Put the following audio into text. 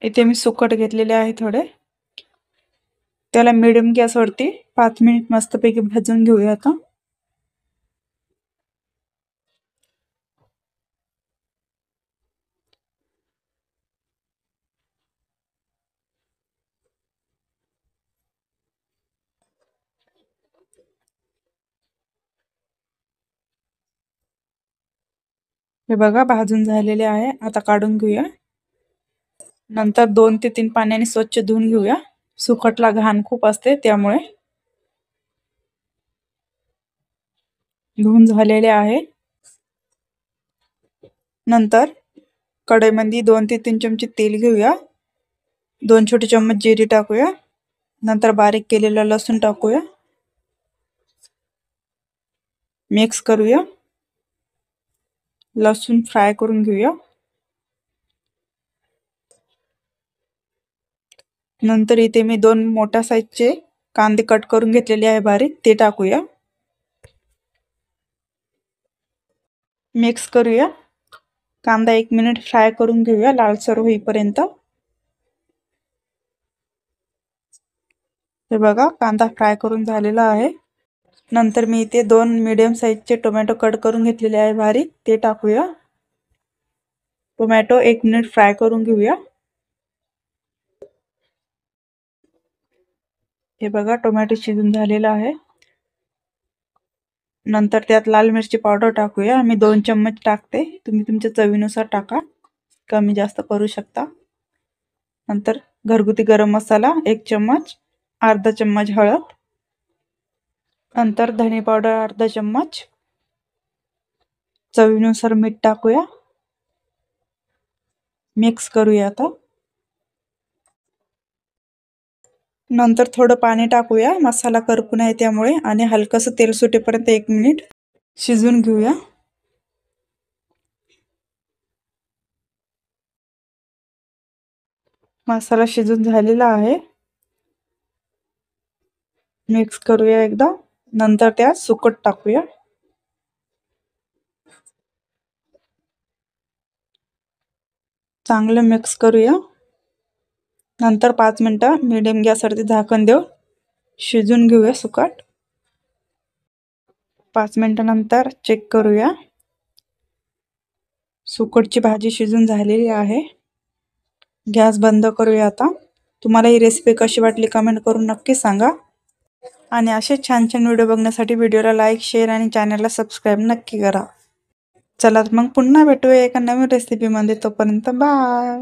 इथे मी सुकट घेतलेले आहे थोडे. त्याला मीडियम गॅसवरती 5 मिनिट मस्तपैकी भाजून घेऊया आता. हे बघा भाजून झालेले आहे. आता काढून घेऊया. नंतर 2 ते 3 पाण्याने स्वच्छ धुवून घेऊया. सुकटला घाण खूप असते त्यामुळे. धुवून झालेले आहे. नंतर कढईमध्ये 2 ते 3 चमचे तेल घेऊया. 2 छोटे चम्मच जिरे टाकूया. नंतर बारीक केलेला लसूण टाकूया. मिक्स करूया. लसूण फ्राय करून घेऊया. नंतर इथे मी 2 मोठ्या साईजचे कांदे कट करून घेतलेले आहे बारीक, ते टाकूया. मिक्स करूया. कांदा 1 मिनिट फ्राय करून घेऊया लालसर होईपर्यंत. हे बघा कांदा फ्राय करून झालेला आहे. नंतर मी इथे 2 मीडियम साईजचे टोमॅटो कट करून घेतलेले आहे बारीक, ते टाकूया. टोमॅटो 1 मिनिट फ्राय करून घेऊया. हे बघा टोमॅटो शिजून झालेला आहे. नंतर त्यात लाल मिरची पावडर टाकूया. मी 2 चम्मच टाकते. तुम्ही तुमच्या चवीनुसार टाका, कमी जास्त करू शकता. नंतर घरगुती गरम मसाला 1 चम्मच, अर्धा चम्मच हळद. नंतर धने पावडर अर्धा चम्मच, चवीनुसार मीठ टाकूया. मिक्स करूया आता. नंतर थोडं पाणी टाकूया, मसाला करपू नये त्यामुळे, आणि हलकसं तेल सुटेपर्यंत 1 मिनिट शिजून घेऊया. मसाला शिजून झालेला आहे. मिक्स करूया एकदा. नंतर त्यात सुकट टाकूया. चांगलं मिक्स करूया. नंतर 5 मिनिटं मीडियम गॅसवरती झाकण देऊन शिजून घेऊया सुकट. 5 मिनिटानंतर चेक करूया. सुकटची भाजी शिजून झालेली आहे. गॅस बंद करूया आता. तुम्हाला ही रेसिपी कशी वाटली कमेंट करून नक्की सांगा. आणि असे छान छान व्हिडिओ बघण्यासाठी व्हिडिओला लाईक, शेअर आणि चॅनलला सबस्क्राईब नक्की करा. चला मग पुन्हा भेटूया एका नवीन रेसिपीमध्ये. तोपर्यंत बाय.